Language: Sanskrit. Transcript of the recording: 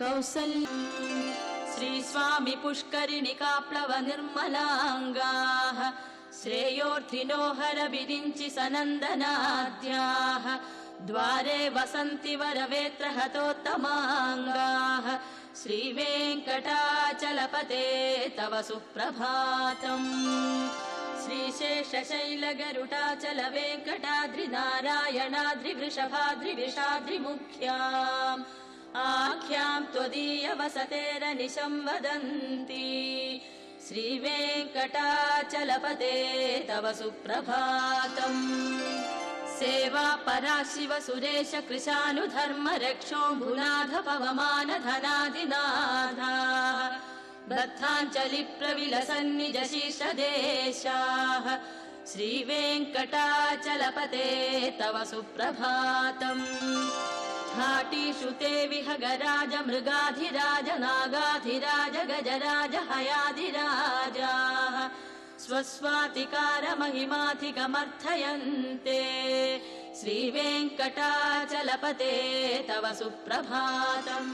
कौसल्य श्री स्वामी पुष्करिणिकाप्लव निर्मलांगाः श्रेयोर्थिनो हर विरिञ्चि सनन्दनाद्याः द्वारे वसन्ति वरवेत्र हतोत्तमांगाः श्रीवेङ्कटाचलपते तव सुप्रभातम्। श्रीशेषशैलगरुडाचल वेङ्कटाद्रि नारायणाद्रि वृषभाद्रि विषाद्रिमुख्याम् आख्याम् त्वदीय वसतेरनिशं वदन्ति श्रीवेङ्कटाचलपते तव सुप्रभातम्। सेवा परा शिव सुरेश कृशानुधर्म रक्षोऽम्बुनाथ पवमान धनादिनाथाः बद्धाञ्जलि प्रविलसन्निज शीर्षदेशाः श्रीवेङ्कटाचलपते तव सुप्रभातम्। घाटीषु ते विहगराज मृगाधिराज नागाधिराज गजराज हयाधिराजाः स्वस्वातिकार महिमाधिकमर्थयन्ते श्रीवेङ्कटाचलपते तव सुप्रभातम्।